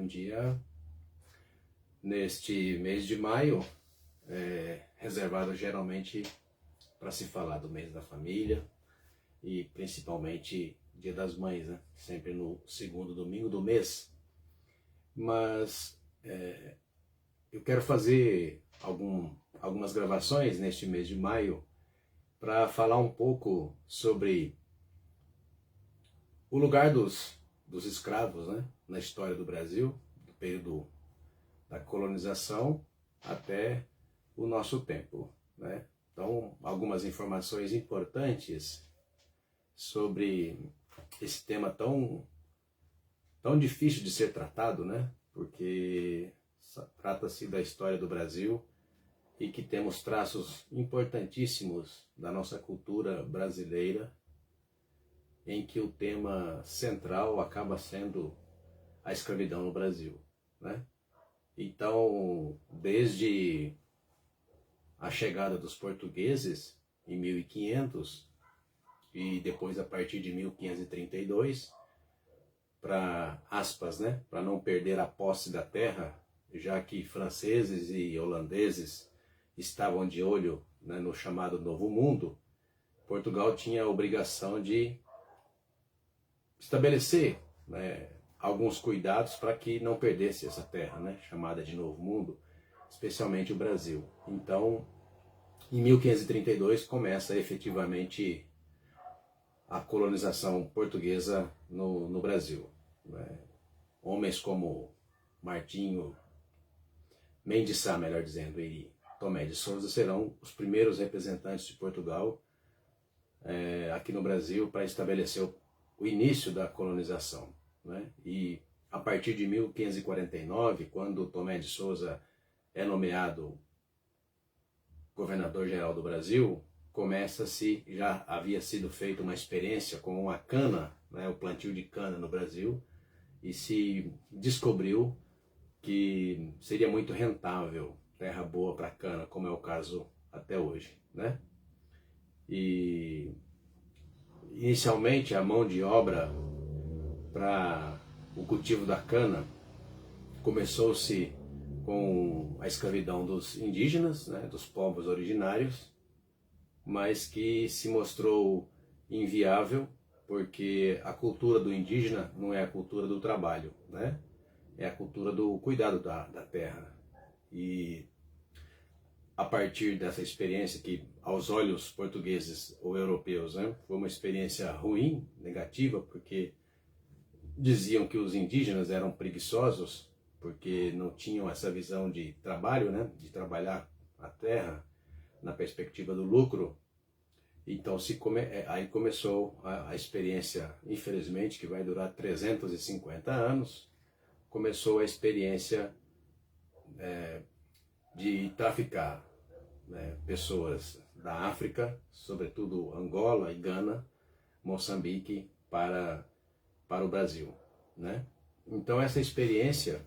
Bom dia. Neste mês de maio, reservado geralmente para se falar do mês da família e principalmente Dia das Mães, né? Sempre no segundo domingo do mês. Mas eu quero fazer algumas gravações neste mês de maio para falar um pouco sobre o lugar dos escravos, né, na história do Brasil, do período da colonização até o nosso tempo, né? Então, algumas informações importantes sobre esse tema tão difícil de ser tratado, né? Porque trata-se da história do Brasil e que temos traços importantíssimos da nossa cultura brasileira, em que o tema central acaba sendo a escravidão no Brasil, né? Então, desde a chegada dos portugueses em 1500 e depois a partir de 1532, para aspas, né, para não perder a posse da terra, já que franceses e holandeses estavam de olho, né, no chamado Novo Mundo, Portugal tinha a obrigação de estabelecer, né, alguns cuidados para que não perdesse essa terra, né, chamada de Novo Mundo, especialmente o Brasil. Então, em 1532 começa efetivamente a colonização portuguesa no Brasil, né? Homens como Martinho Mendes Sá, melhor dizendo, e Tomé de Souza serão os primeiros representantes de Portugal aqui no Brasil para estabelecer o início da colonização, né? E a partir de 1549, quando Tomé de Souza é nomeado governador-geral do Brasil, já havia sido feita uma experiência com a cana, né, o plantio de cana no Brasil, e se descobriu que seria muito rentável, terra boa para cana, como é o caso até hoje, né? E inicialmente a mão de obra para o cultivo da cana começou-se com a escravidão dos indígenas, né, dos povos originários, mas que se mostrou inviável porque a cultura do indígena não é a cultura do trabalho, né? É a cultura do cuidado da terra. E a partir dessa experiência que aos olhos portugueses ou europeus, né, foi uma experiência ruim, negativa, porque diziam que os indígenas eram preguiçosos, porque não tinham essa visão de trabalho, né, de trabalhar a terra na perspectiva do lucro. Então aí começou a experiência, infelizmente, que vai durar 350 anos, começou a experiência de traficar, né, pessoas da África, sobretudo Angola e Gana, Moçambique, para o Brasil, né? Então essa experiência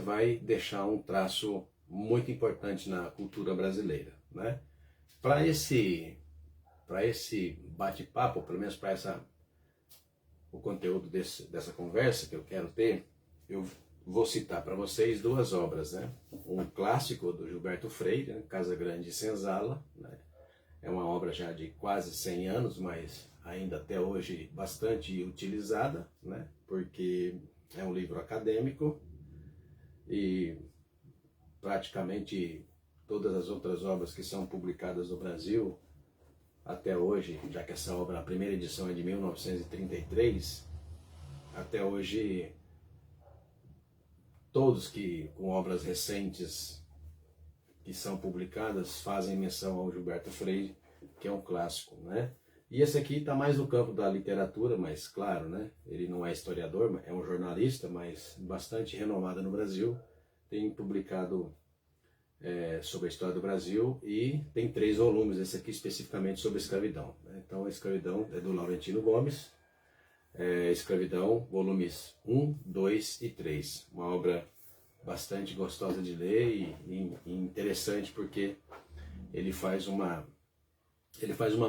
vai deixar um traço muito importante na cultura brasileira, né? Para esse bate-papo, pelo menos para o conteúdo dessa conversa que eu quero ter, eu vou citar para vocês duas obras, né? Um clássico do Gilberto Freire, né? Casa Grande e Senzala, né? É uma obra já de quase 100 anos, mas ainda até hoje bastante utilizada, né? Porque é um livro acadêmico e praticamente todas as outras obras que são publicadas no Brasil até hoje, já que essa obra, a primeira edição é de 1933, até hoje todos com obras recentes que são publicadas fazem menção ao Gilberto Freire, que é um clássico, né? E esse aqui está mais no campo da literatura, mas claro, né? Ele não é historiador, é um jornalista, mas bastante renomado no Brasil, tem publicado sobre a história do Brasil e tem 3 volumes, esse aqui especificamente sobre a escravidão, né? Então a escravidão é do Laurentino Gomes, Escravidão, volumes 1, 2 e 3, uma obra bastante gostosa de ler e interessante porque ele faz uma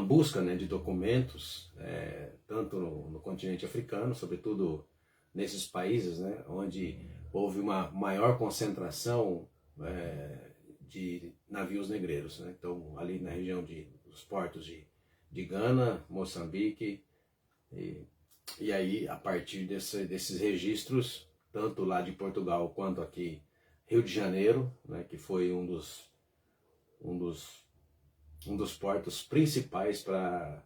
busca, né, de documentos, tanto no continente africano, sobretudo nesses países, né, onde houve uma maior concentração de navios negreiros, né? Então, ali na região dos portos de Gana, Moçambique, e aí, a partir desses registros, tanto lá de Portugal quanto aqui Rio de Janeiro, né, que foi um dos portos principais para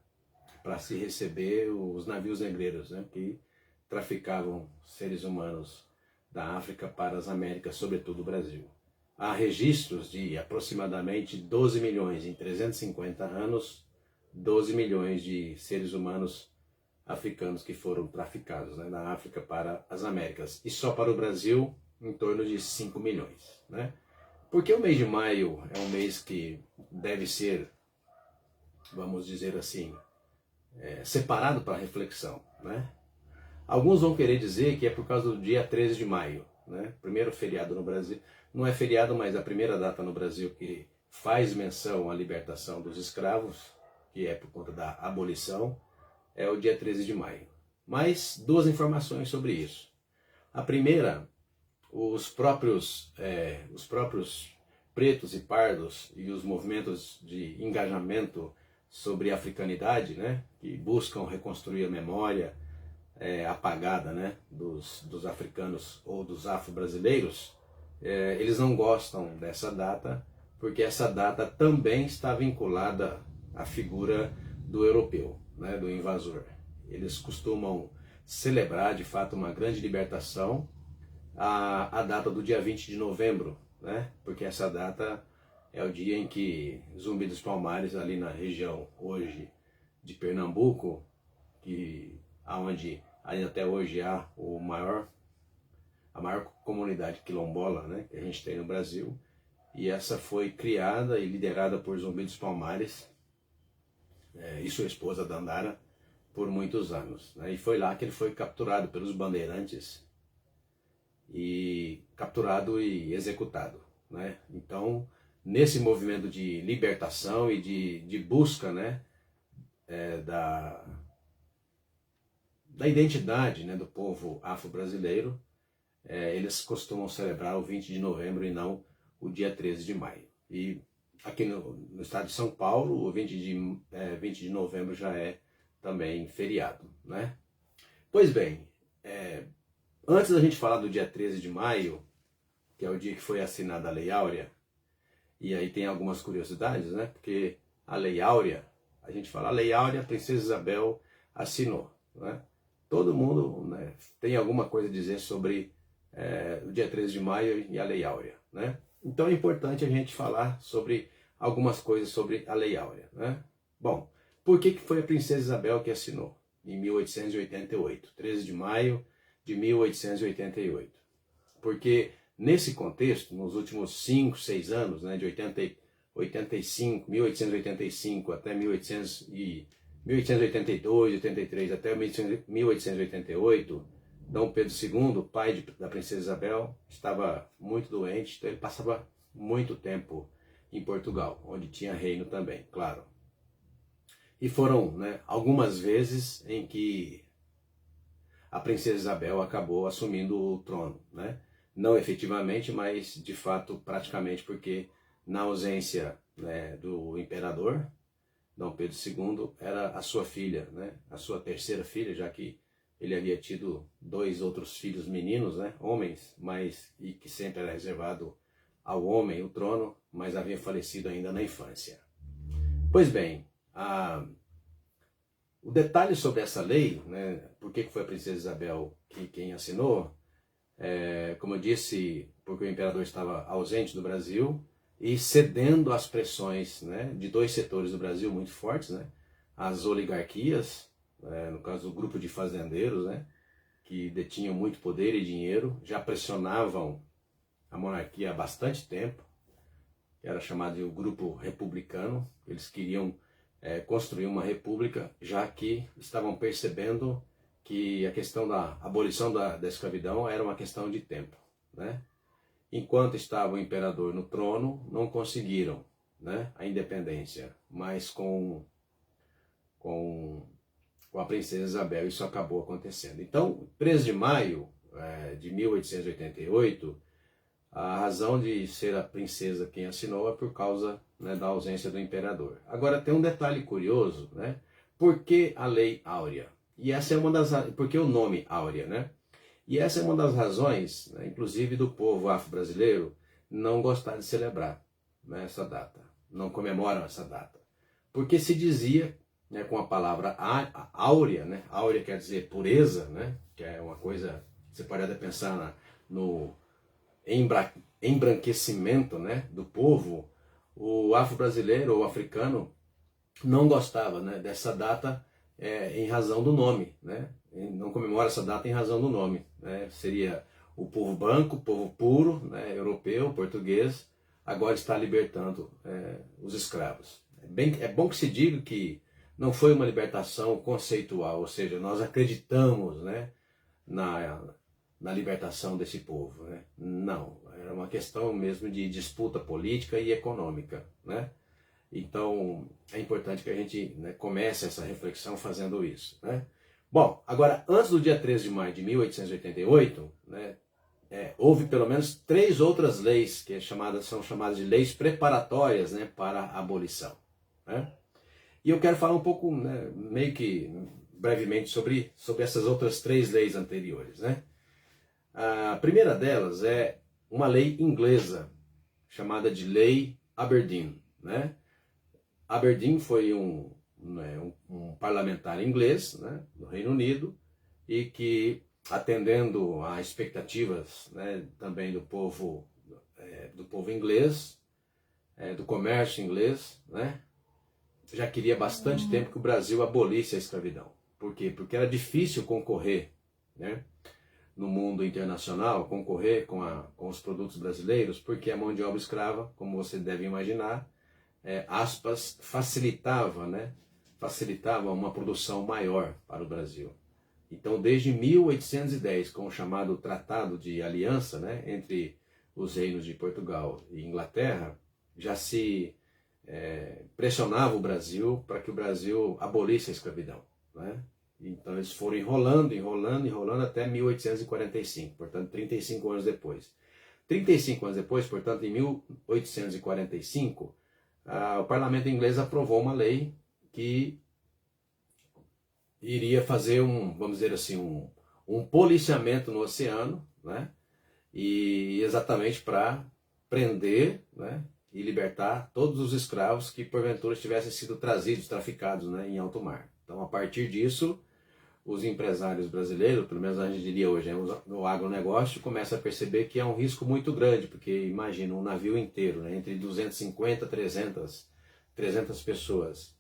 se receber os navios negreiros, né, que traficavam seres humanos da África para as Américas, sobretudo o Brasil. Há registros de aproximadamente 12 milhões, em 350 anos, 12 milhões de seres humanos africanos que foram traficados, né, da África para as Américas. E só para o Brasil, em torno de 5 milhões. Né? Porque o mês de maio é um mês que deve ser, vamos dizer assim, separado para reflexão. Né? Alguns vão querer dizer que é por causa do dia 13 de maio, né? Primeiro feriado no Brasil. Não é feriado, mas a primeira data no Brasil que faz menção à libertação dos escravos, que é por conta da abolição, é o dia 13 de maio. Mas duas informações sobre isso. A primeira, os próprios pretos e pardos e os movimentos de engajamento sobre a africanidade, né, que buscam reconstruir a memória apagada, né, dos africanos ou dos afro-brasileiros, eles não gostam dessa data, porque essa data também está vinculada à figura do europeu, né, do invasor. Eles costumam celebrar, de fato, uma grande libertação, a data do dia 20 de novembro, né, porque essa data é o dia em que Zumbi dos Palmares, ali na região hoje de Pernambuco, onde até hoje há a maior comunidade quilombola, né, que a gente tem no Brasil, e essa foi criada e liderada por Zumbi dos Palmares e sua esposa Dandara por muitos anos. Né, e foi lá que ele foi capturado pelos bandeirantes, capturado e executado. Né? Então, nesse movimento de libertação e de busca, né, da identidade, né, do povo afro-brasileiro, eles costumam celebrar o 20 de novembro e não o dia 13 de maio. E aqui no estado de São Paulo, o 20 de novembro já é também feriado. Né? Pois bem, antes da gente falar do dia 13 de maio, que é o dia que foi assinada a Lei Áurea, e aí tem algumas curiosidades, né? Porque a Lei Áurea, a gente fala, a Lei Áurea, a Princesa Isabel assinou. Né? Todo mundo, né, tem alguma coisa a dizer sobre o dia 13 de maio e a Lei Áurea. Né? Então é importante a gente falar sobre algumas coisas sobre a Lei Áurea. Né? Bom, por que foi a Princesa Isabel que assinou? Em 1888, 13 de maio de 1888. Porque nesse contexto, nos últimos 5, 6 anos, né, de 1885 até 1882, 83 até 1888, Dom Pedro II, pai da Princesa Isabel, estava muito doente, então ele passava muito tempo em Portugal, onde tinha reino também, claro. E foram, né, algumas vezes em que a Princesa Isabel acabou assumindo o trono, né? Não efetivamente, mas de fato praticamente, porque na ausência, né, do imperador, Dom Pedro II, era a sua filha, né, a sua terceira filha, já que ele havia tido 2 outros filhos meninos, né, homens, e que sempre era reservado ao homem o trono, mas havia falecido ainda na infância. Pois bem, o detalhe sobre essa lei, né, por que foi a Princesa Isabel quem assinou, como eu disse, porque o imperador estava ausente do Brasil e cedendo às pressões, né, de 2 setores do Brasil muito fortes, né, as oligarquias, no caso o grupo de fazendeiros, né, que detinham muito poder e dinheiro, já pressionavam a monarquia há bastante tempo, que era chamado de o grupo republicano. Eles queriam construir uma república, já que estavam percebendo que a questão da abolição da escravidão era uma questão de tempo. Né? Enquanto estava o imperador no trono, não conseguiram, né, a independência, mas com com a princesa Isabel, isso acabou acontecendo. Então, 13 de maio de 1888, a razão de ser a princesa quem assinou é por causa, né, da ausência do imperador. Agora, tem um detalhe curioso, né? Por que a Lei Áurea? E essa é uma das... Por que o nome Áurea, né? E essa é uma das razões, né, inclusive do povo afro-brasileiro, não gostar de celebrar, né, essa data. Não comemoram essa data. Porque se dizia, né, com a palavra áurea, né? Áurea quer dizer pureza, né? Que é uma coisa... Você pode até pensar no embranquecimento, né, do povo. O afro-brasileiro ou africano não gostava, né, dessa data em razão do nome, né? Não comemora essa data em razão do nome, né? Seria o povo branco, o povo puro, né, europeu, português, agora está libertando os escravos. É bom que se diga que não foi uma libertação conceitual, ou seja, nós acreditamos, né, na libertação desse povo, né? Não, era uma questão mesmo de disputa política e econômica, né? Então, é importante que a gente, né, comece essa reflexão fazendo isso, né? Bom, agora, antes do dia 13 de maio de 1888, né, houve pelo menos 3 outras leis que são chamadas de leis preparatórias, né, para a abolição, né? E eu quero falar um pouco, né, meio que brevemente sobre essas outras 3 leis anteriores, né? A primeira delas é uma lei inglesa, chamada de Lei Aberdeen, né? Aberdeen foi um parlamentar inglês, né, do Reino Unido, e que, atendendo a expectativas, né, também do povo inglês, do comércio inglês, né, já queria bastante tempo que o Brasil abolisse a escravidão. Por quê? Porque era difícil concorrer, né, no mundo internacional, concorrer com os produtos brasileiros, porque a mão de obra escrava, como você deve imaginar, aspas, facilitava, né, facilitava uma produção maior para o Brasil. Então, desde 1810, com o chamado Tratado de Aliança, né, entre os reinos de Portugal e Inglaterra, já se pressionava o Brasil para que o Brasil abolisse a escravidão, né? Então eles foram enrolando até 1845, portanto 35 anos depois. 35 anos depois, portanto em 1845, o parlamento inglês aprovou uma lei que iria fazer vamos dizer assim, um policiamento no oceano, né? E exatamente para prender, né, e libertar todos os escravos que porventura tivessem sido traficados, né, em alto mar. Então, a partir disso, os empresários brasileiros, pelo menos a gente diria hoje, no agronegócio, começa a perceber que é um risco muito grande, porque imagina um navio inteiro, né, entre 250 e 300 pessoas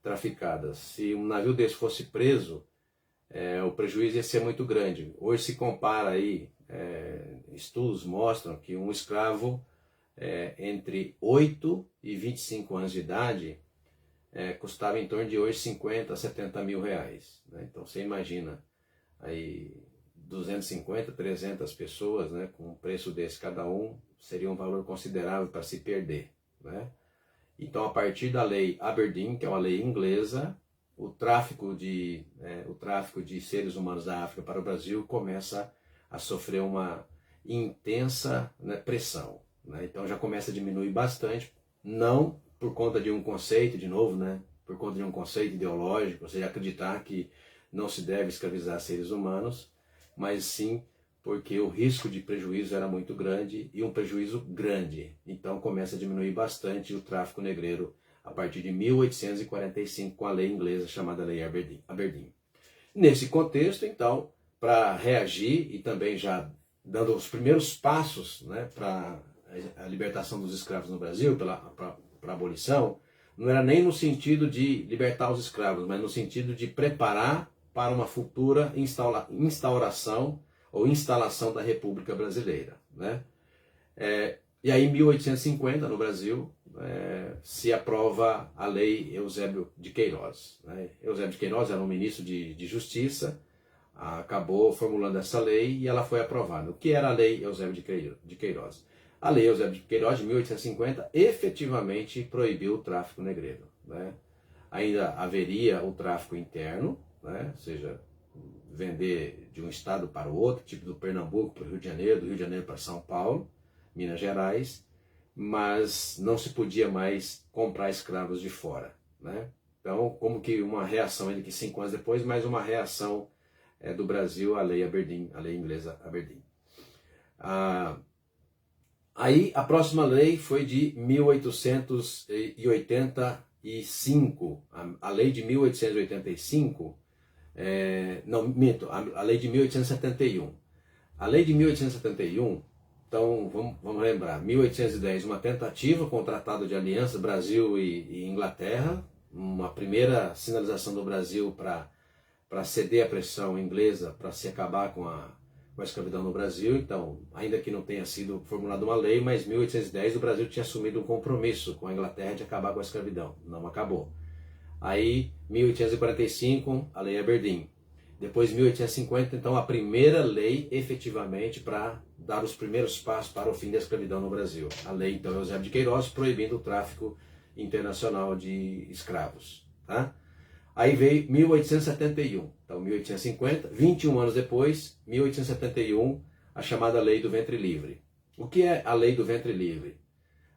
traficadas. Se um navio desse fosse preso, o prejuízo ia ser muito grande. Hoje se compara aí, estudos mostram que um escravo entre 8 e 25 anos de idade custava em torno de hoje 50 a 70 mil reais, né? Então você imagina aí 250, 300 pessoas, né, com um preço desse cada um, seria um valor considerável para se perder, né? Então, a partir da lei Aberdeen, que é uma lei inglesa, o tráfico de seres humanos da África para o Brasil começa a sofrer uma intensa, né, pressão, né? Então já começa a diminuir bastante, não por conta de um conceito, de novo, né, por conta de um conceito ideológico, ou seja, acreditar que não se deve escravizar seres humanos, mas sim porque o risco de prejuízo era muito grande, e um prejuízo grande. Então começa a diminuir bastante o tráfico negreiro a partir de 1845, com a lei inglesa chamada Lei Aberdeen. Nesse contexto, então, para reagir e também já dando os primeiros passos, né, para a libertação dos escravos no Brasil, para a abolição, não era nem no sentido de libertar os escravos, mas no sentido de preparar para uma futura instauração ou instalação da República Brasileira, né? E aí, em 1850, no Brasil, se aprova a Lei Eusébio de Queiroz, né? Eusébio de Queiroz era um ministro de Justiça, acabou formulando essa lei e ela foi aprovada. O que era a Lei Eusébio de Queiroz? A Lei Eusébio de Queiroz, de 1850, efetivamente proibiu o tráfico negreiro, né? Ainda haveria o tráfico interno, né? Ou seja, vender de um estado para o outro, tipo do Pernambuco para o Rio de Janeiro, do Rio de Janeiro para São Paulo, Minas Gerais, mas não se podia mais comprar escravos de fora, né? Então, como que uma reação, ainda que 5 anos depois, mais uma reação do Brasil à lei Aberdeen, a lei inglesa Aberdeen. Aí a próxima lei foi de 1885, a lei de 1885, não, minto, a lei de 1871. A lei de 1871, então vamos lembrar, 1810, uma tentativa com o Tratado de Aliança Brasil e Inglaterra, uma primeira sinalização do Brasil para ceder à pressão inglesa para se acabar com a escravidão no Brasil. Então, ainda que não tenha sido formulada uma lei, mas em 1810 o Brasil tinha assumido um compromisso com a Inglaterra de acabar com a escravidão. Não acabou. Aí, 1845, a lei Aberdeen. Depois, 1850, então, a primeira lei efetivamente para dar os primeiros passos para o fim da escravidão no Brasil. A lei, então, Eusébio de Queiroz, proibindo o tráfico internacional de escravos. Tá? Aí veio 1871, então 1850, 21 anos depois, 1871, a chamada Lei do Ventre Livre. O que é a Lei do Ventre Livre?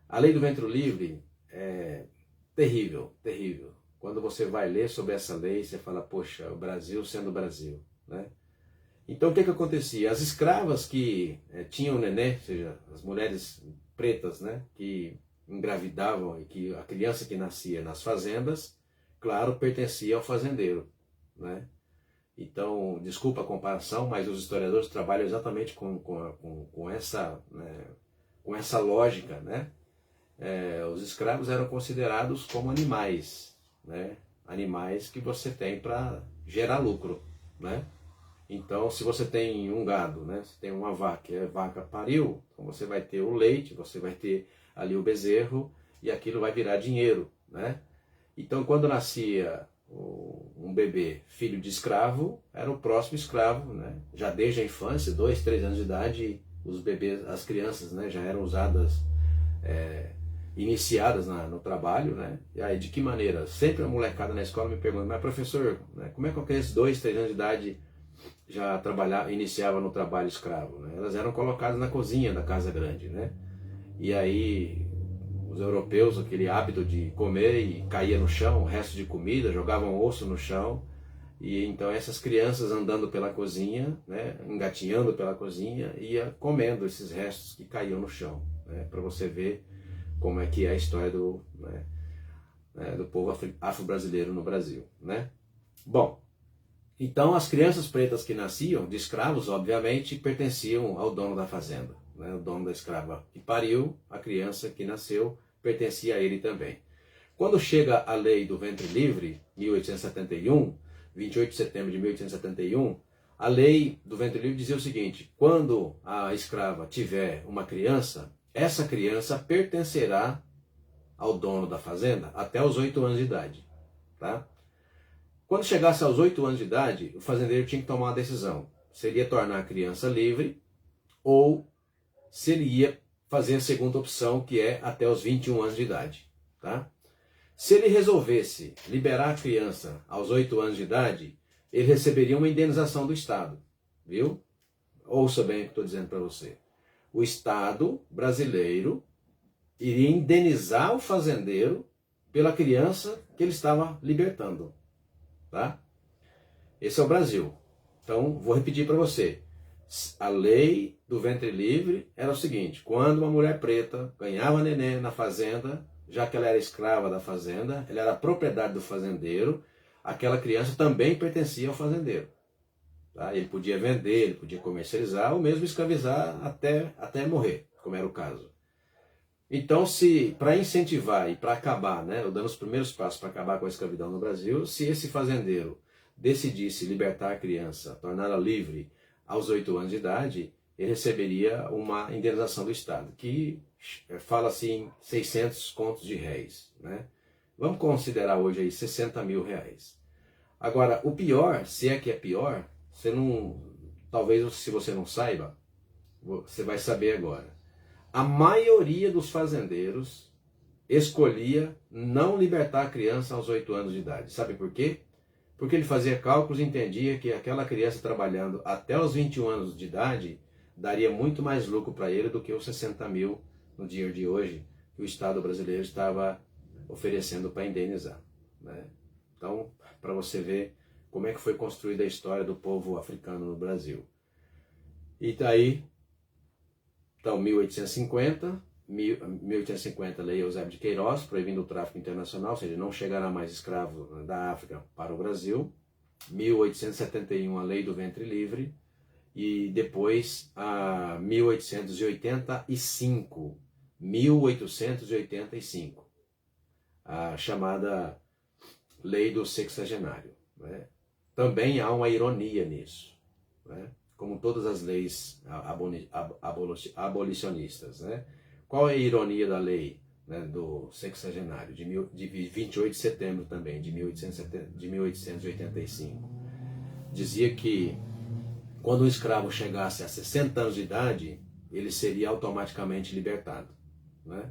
A Lei do Ventre Livre é terrível, terrível. Quando você vai ler sobre essa lei, você fala, poxa, o Brasil sendo o Brasil, né? Então o que acontecia? As escravas que tinham nenê, ou seja, as mulheres pretas, né, que engravidavam e que a criança que nascia nas fazendas, claro, pertencia ao fazendeiro, né? Então, desculpa a comparação, mas os historiadores trabalham exatamente com essa, né, com essa lógica, né? Os escravos eram considerados como animais, né? Animais que você tem para gerar lucro, né? Então, se você tem um gado, né? Se tem uma vaca, e a vaca pariu, então você vai ter o leite, você vai ter ali o bezerro e aquilo vai virar dinheiro, né? Então, quando nascia um bebê filho de escravo, era o próximo escravo, né? Já desde a infância, 2, 3 anos de idade, os bebês, as crianças, né, já eram usadas, iniciadas no trabalho, né? E aí, de que maneira? Sempre a molecada na escola me pergunta, mas professor, né, como é que aqueles 2, 3 anos de idade já iniciava no trabalho escravo, né? Elas eram colocadas na cozinha da casa grande, né? E aí os europeus, aquele hábito de comer e caía no chão, o resto de comida, jogavam osso no chão, e então essas crianças andando pela cozinha, né, engatinhando pela cozinha, ia comendo esses restos que caíam no chão, né, para você ver como é que é a história do povo afro-brasileiro no Brasil, né? Bom, então as crianças pretas que nasciam de escravos, obviamente, pertenciam ao dono da fazenda, né? O dono da escrava que pariu, a criança que nasceu, pertencia a ele também. Quando chega a lei do ventre livre, 1871, 28 de setembro de 1871, a lei do ventre livre dizia o seguinte: quando a escrava tiver uma criança, essa criança pertencerá ao dono da fazenda até os 8 anos de idade. Tá? Quando chegasse aos 8 anos de idade, o fazendeiro tinha que tomar uma decisão. Se ele ia tornar a criança livre ou se ele ia fazer a segunda opção, que é até os 21 anos de idade. Tá? Se ele resolvesse liberar a criança aos 8 anos de idade, ele receberia uma indenização do Estado. Viu? Ouça bem o que estou dizendo para você. O Estado brasileiro iria indenizar o fazendeiro pela criança que ele estava libertando. Tá? Esse é o Brasil. Então, vou repetir para você. A lei do ventre livre era o seguinte: quando uma mulher preta ganhava neném na fazenda, já que ela era escrava da fazenda, ela era propriedade do fazendeiro, aquela criança também pertencia ao fazendeiro. Tá? Ele podia vender, ele podia comercializar, ou mesmo escravizar até morrer, como era o caso. Então, se para incentivar e para acabar, né, dando os primeiros passos para acabar com a escravidão no Brasil, se esse fazendeiro decidisse libertar a criança, torná-la livre aos 8 anos de idade, ele receberia uma indenização do Estado, que fala assim, 600 contos de réis, né? Vamos considerar hoje aí 60 mil reais. Agora, o pior, se é que é pior, você não, talvez se você não saiba, você vai saber agora. A maioria dos fazendeiros escolhia não libertar a criança aos 8 anos de idade. Sabe por quê? Porque ele fazia cálculos e entendia que aquela criança trabalhando até os 21 anos de idade daria muito mais lucro para ele do que os 60 mil no dia de hoje que o Estado brasileiro estava oferecendo para indenizar, né? Então, para você ver como é que foi construída a história do povo africano no Brasil. E daí, então, 1850, Lei Eusébio de Queiroz, proibindo o tráfico internacional, ou seja, não chegará mais escravo da África para o Brasil. 1871, a Lei do Ventre Livre. E depois, a 1885, a chamada Lei do Sexagenário, né? Também há uma ironia nisso, né? Como todas as leis abolicionistas, né? Qual é a ironia da lei, né, do sexagenário, de 28 de setembro também, de 1885? Dizia que quando um escravo chegasse a 60 anos de idade, ele seria automaticamente libertado, né?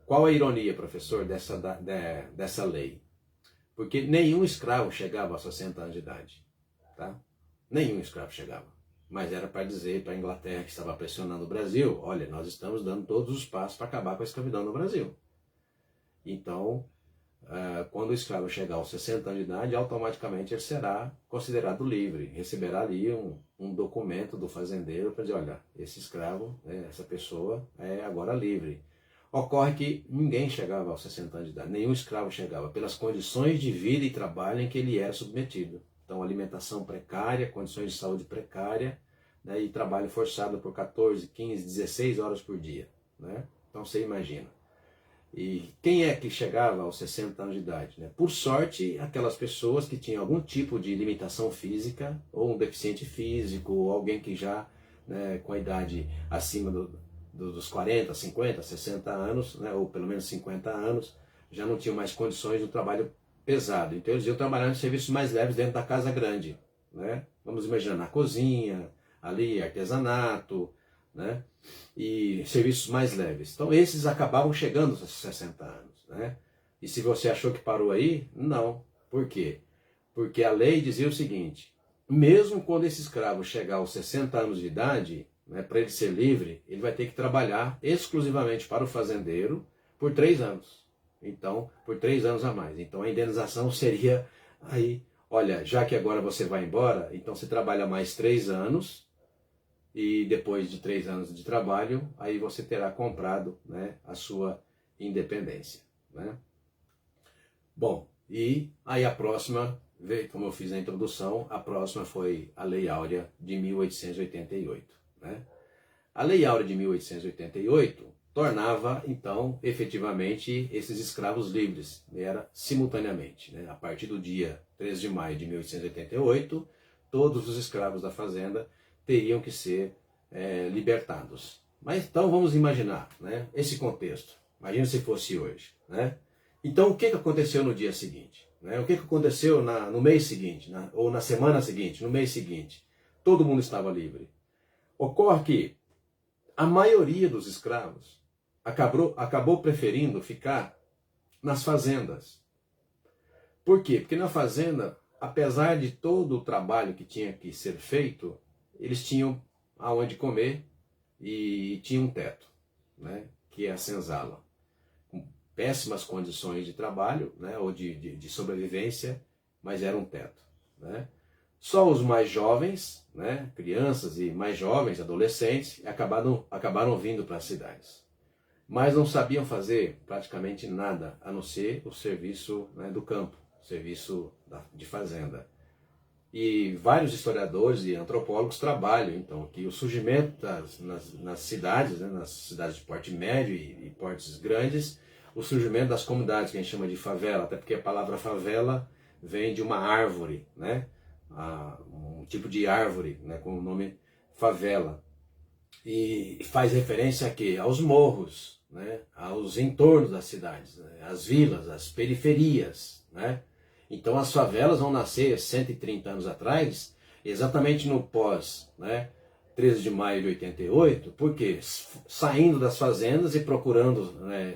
Qual a ironia, professor, dessa lei? Porque nenhum escravo chegava a 60 anos de idade, tá? Nenhum escravo chegava. Mas era para dizer para a Inglaterra, que estava pressionando o Brasil, olha, nós estamos dando todos os passos para acabar com a escravidão no Brasil. Então, quando o escravo chegar aos 60 anos de idade, automaticamente ele será considerado livre. Receberá ali um documento do fazendeiro para dizer, olha, esse escravo, essa pessoa é agora livre. Ocorre que ninguém chegava aos 60 anos de idade, nenhum escravo chegava, pelas condições de vida e trabalho em que ele era submetido. Então, alimentação precária, condições de saúde precária, né, e trabalho forçado por 14, 15, 16 horas por dia, né? Então, você imagina. E quem é que chegava aos 60 anos de idade, né? Por sorte, aquelas pessoas que tinham algum tipo de limitação física, ou um deficiente físico, ou alguém que já, né, com a idade acima dos 40, 50, 60 anos, né, ou pelo menos 50 anos, já não tinham mais condições do trabalho pesado. Então eles iam trabalhar em serviços mais leves dentro da casa grande, né? Vamos imaginar na cozinha, ali artesanato, né? E serviços mais leves. Então esses acabavam chegando aos 60 anos, né? E se você achou que parou aí, não. Por quê? Porque a lei dizia o seguinte, mesmo quando esse escravo chegar aos 60 anos de idade, né, para ele ser livre, ele vai ter que trabalhar exclusivamente para o fazendeiro por 3 anos. Então, por 3 anos a mais. Então a indenização seria aí, olha, já que agora você vai embora, então você trabalha mais 3 anos, e depois de 3 anos de trabalho, aí você terá comprado, né, a sua independência, né? Bom, e aí a próxima, como eu fiz a introdução, a próxima foi a Lei Áurea de 1888, né? A Lei Áurea de 1888 tornava, então, efetivamente, esses escravos livres, era simultaneamente, né? A partir do dia 13 de maio de 1888, todos os escravos da fazenda teriam que ser libertados. Mas então vamos imaginar, né, esse contexto. Imagina se fosse hoje, né? Então o que aconteceu no dia seguinte? Né? O que aconteceu no mês seguinte, ou na semana seguinte, no mês seguinte? Todo mundo estava livre. Ocorre que a maioria dos escravos acabou preferindo ficar nas fazendas. Por quê? Porque na fazenda, apesar de todo o trabalho que tinha que ser feito, eles tinham aonde comer e tinham um teto, né, que é a senzala. Com péssimas condições de trabalho, né, ou de sobrevivência, mas era um teto, né? Só os mais jovens, né, crianças e mais jovens, adolescentes, acabaram vindo para as cidades. Mas não sabiam fazer praticamente nada, a não ser o serviço, né, do campo, o serviço de fazenda. E vários historiadores e antropólogos trabalham, então, que o surgimento nas cidades, né, nas cidades de porte médio e portes grandes, o surgimento das comunidades, que a gente chama de favela, até porque a palavra favela vem de uma árvore, né? Um tipo de árvore, né, com o nome favela. E faz referência a quê? Aos morros, né, aos entornos das cidades, né, às vilas, às periferias, né? Então as favelas vão nascer 130 anos atrás, exatamente no pós, né, 13 de maio de 88, porque saindo das fazendas e procurando, né,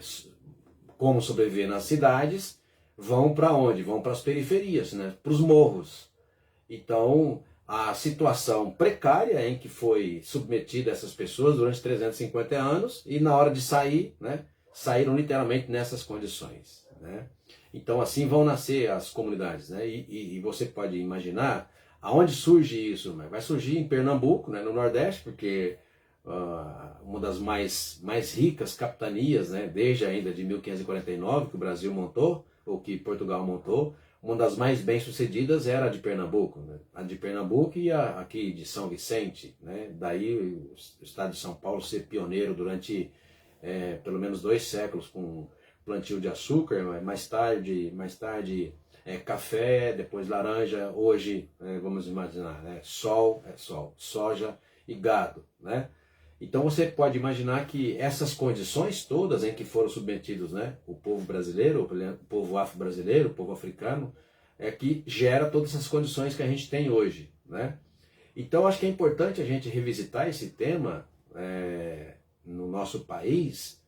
como sobreviver nas cidades, vão para onde? Vão para as periferias, né? Para os morros. Então, a situação precária em que foi submetida essas pessoas durante 350 anos e na hora de sair, né, saíram literalmente nessas condições, né? Então, assim vão nascer as comunidades, né? E você pode imaginar aonde surge isso, né? Vai surgir em Pernambuco, né, no Nordeste, porque uma das mais ricas capitanias, né, desde ainda de 1549, que o Brasil montou, ou que Portugal montou, uma das mais bem-sucedidas era a de Pernambuco, né? A de Pernambuco e a aqui de São Vicente, né? Daí o estado de São Paulo ser pioneiro durante pelo menos 2 séculos com plantio de açúcar, mais tarde café, depois laranja, hoje vamos imaginar, né? Sol, soja e gado, né? Então você pode imaginar que essas condições todas em que foram submetidos, né, o povo brasileiro, o povo afro-brasileiro, o povo africano, que gera todas essas condições que a gente tem hoje, né? Então acho que é importante a gente revisitar esse tema no nosso país,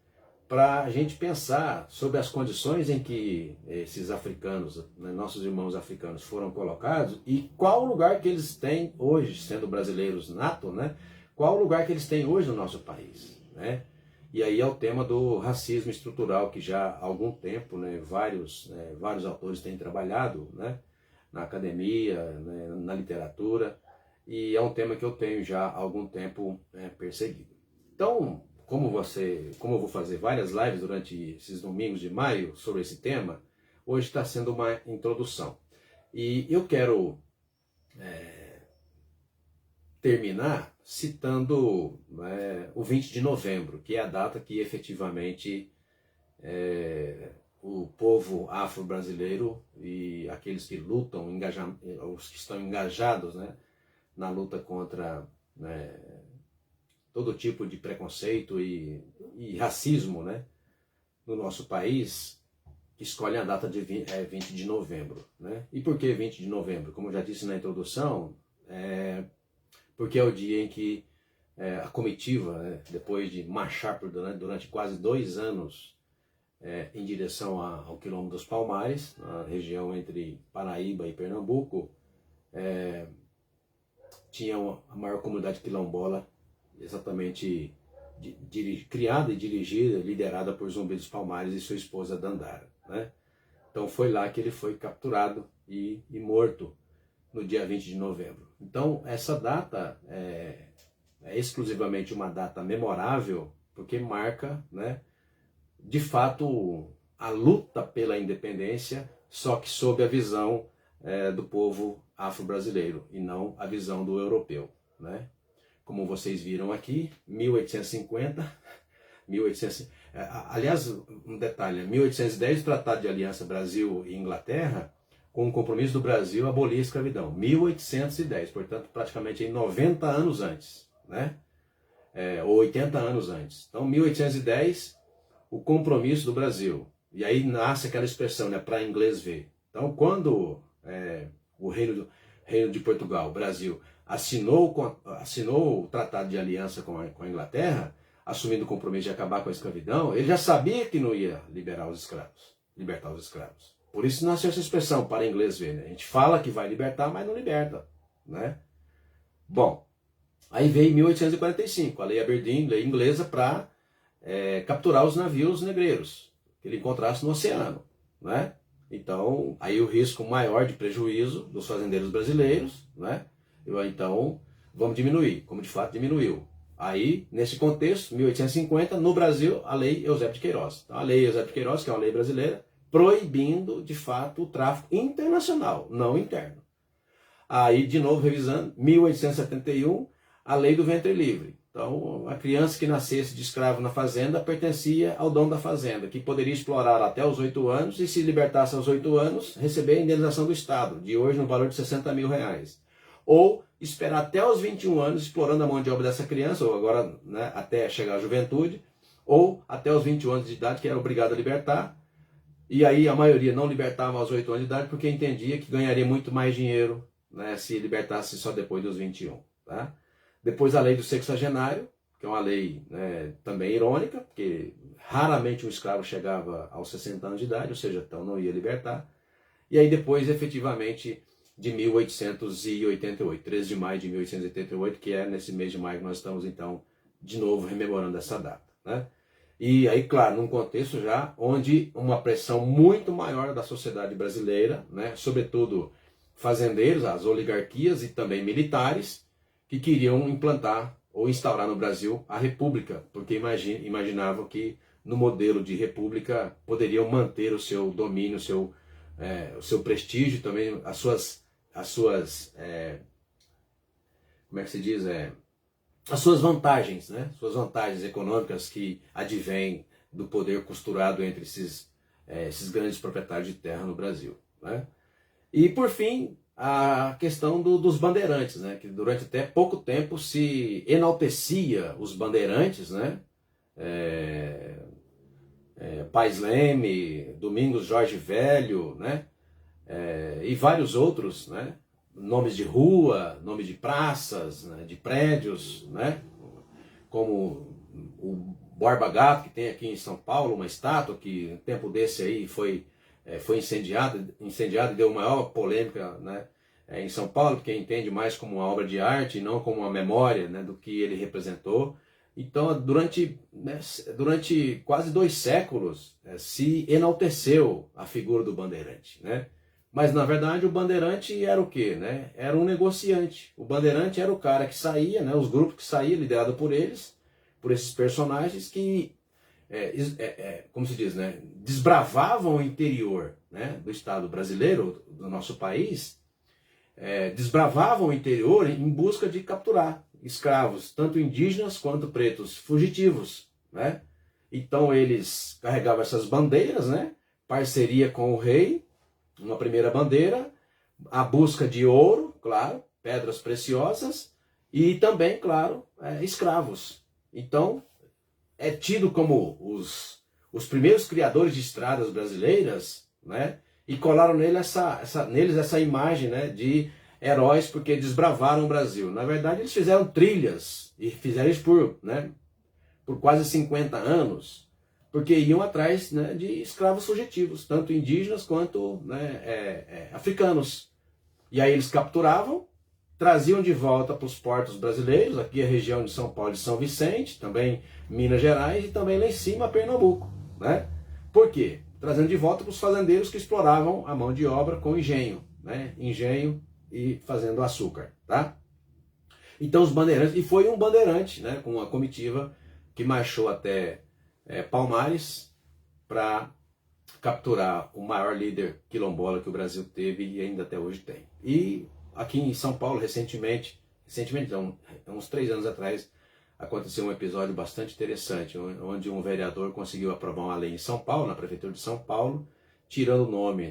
para a gente pensar sobre as condições em que esses africanos, né, nossos irmãos africanos, foram colocados e qual o lugar que eles têm hoje, sendo brasileiros nato, né? Qual o lugar que eles têm hoje no nosso país, né? E aí é o tema do racismo estrutural, que já há algum tempo, né, vários autores têm trabalhado, né, na academia, né, na literatura, e é um tema que eu tenho já há algum tempo perseguido. Então, como eu vou fazer várias lives durante esses domingos de maio sobre esse tema, hoje está sendo uma introdução. E eu quero terminar citando o 20 de novembro, que é a data que efetivamente o povo afro-brasileiro e aqueles que lutam, os que estão engajados, né, na luta contra todo tipo de preconceito e racismo, né, no nosso país, escolhem a data de 20 de novembro. Né? E por que 20 de novembro? Como eu já disse na introdução, porque é o dia em que a comitiva, né, depois de marchar durante quase 2 anos em direção ao Quilombo dos Palmares, na região entre Paraíba e Pernambuco, tinha a maior comunidade quilombola exatamente criada e dirigida, liderada por Zumbi dos Palmares e sua esposa Dandara. Né? Então foi lá que ele foi capturado e morto no dia 20 de novembro. Então essa data é exclusivamente uma data memorável, porque marca, né, de fato a luta pela independência, só que sob a visão do povo afro-brasileiro e não a visão do europeu. Né? Como vocês viram aqui, 1850, aliás, um detalhe, 1810 o Tratado de Aliança Brasil e Inglaterra, com o compromisso do Brasil abolir a escravidão, 1810, portanto praticamente 90 anos antes, né? Ou 80 anos antes. Então 1810, o compromisso do Brasil, e aí nasce aquela expressão, né, para inglês ver. Então quando o Reino de Portugal, o Brasil, assinou o Tratado de Aliança com a Inglaterra, assumindo o compromisso de acabar com a escravidão, ele já sabia que não ia libertar os escravos. Por isso nasceu essa expressão, para inglês ver. Né? A gente fala que vai libertar, mas não liberta. Né? Bom, aí veio 1845, a Lei Aberdeen, lei inglesa, para capturar os navios negreiros que ele encontrasse no oceano. Né? Então, aí o risco maior de prejuízo dos fazendeiros brasileiros, né? Então, vamos diminuir, como de fato diminuiu. Aí, nesse contexto, 1850, no Brasil, a Lei Eusébio de Queiroz. Então, a Lei Eusébio de Queiroz, que é uma lei brasileira, proibindo, de fato, o tráfico internacional, não interno. Aí, de novo, revisando, 1871, a Lei do Ventre Livre. Então, a criança que nascesse de escravo na fazenda pertencia ao dono da fazenda, que poderia explorar até os 8 anos e, se libertasse aos 8 anos, receber a indenização do Estado, de hoje no valor de R$60 mil. Ou esperar até os 21 anos, explorando a mão de obra dessa criança, ou agora, né, até chegar à juventude, ou até os 21 anos de idade, que era obrigado a libertar. E aí a maioria não libertava aos 8 anos de idade, porque entendia que ganharia muito mais dinheiro, né, se libertasse só depois dos 21. Tá? Depois a lei do sexagenário, que é uma lei, né, também irônica, porque raramente um escravo chegava aos 60 anos de idade, ou seja, então não ia libertar. E aí depois, efetivamente, de 1888, 13 de maio de 1888, que é nesse mês de maio que nós estamos, então, de novo rememorando essa data, né? E aí, claro, num contexto já onde uma pressão muito maior da sociedade brasileira, né, sobretudo fazendeiros, as oligarquias e também militares, que queriam implantar ou instaurar no Brasil a república, porque imaginavam que no modelo de república poderiam manter o seu domínio, o seu prestígio, também as suas como é que se diz? As suas vantagens, né? Suas vantagens econômicas que advêm do poder costurado entre esses grandes proprietários de terra no Brasil, né? E por fim, a questão dos bandeirantes, né? Que durante até pouco tempo se enaltecia os bandeirantes, né? Pais Leme, Domingos Jorge Velho, né? E vários outros, né? Nomes de rua, nome de praças, né? De prédios, né? Como o Borba Gato, que tem aqui em São Paulo uma estátua que um tempo desse aí foi incendiada e deu maior polêmica, né? Em São Paulo, porque entende mais como uma obra de arte e não como uma memória, né, do que ele representou. Então, durante quase 2 séculos, se enalteceu a figura do bandeirante, né? Mas, na verdade, o bandeirante era o quê? Né? Era um negociante. O bandeirante era o cara que saía, né? Os grupos que saíam, liderado por eles, por esses personagens que, como se diz, né? Desbravavam o interior, né? Do Estado brasileiro, do nosso país, desbravavam o interior em busca de capturar escravos, tanto indígenas quanto pretos, fugitivos, né? Então eles carregavam essas bandeiras, né? Parceria com o rei, uma primeira bandeira, a busca de ouro, claro, pedras preciosas, e também, claro, escravos. Então, é tido como os primeiros criadores de estradas brasileiras, né? E colaram neles essa imagem, né, de heróis porque desbravaram o Brasil. Na verdade, eles fizeram trilhas, e fizeram isso por quase 50 anos, porque iam atrás, né, de escravos fugitivos, tanto indígenas quanto, né, africanos. E aí eles capturavam, traziam de volta para os portos brasileiros, aqui a região de São Paulo e São Vicente, também Minas Gerais e também lá em cima Pernambuco, né? Por quê? Trazendo de volta para os fazendeiros que exploravam a mão de obra com engenho, né? Engenho e fazendo açúcar, tá? Então os bandeirantes, e foi um bandeirante, né, com uma comitiva que marchou até Palmares para capturar o maior líder quilombola que o Brasil teve e ainda até hoje tem. E aqui em São Paulo, recentemente não, uns 3 anos atrás, aconteceu um episódio bastante interessante, onde um vereador conseguiu aprovar uma lei em São Paulo, na prefeitura de São Paulo, tirando o nome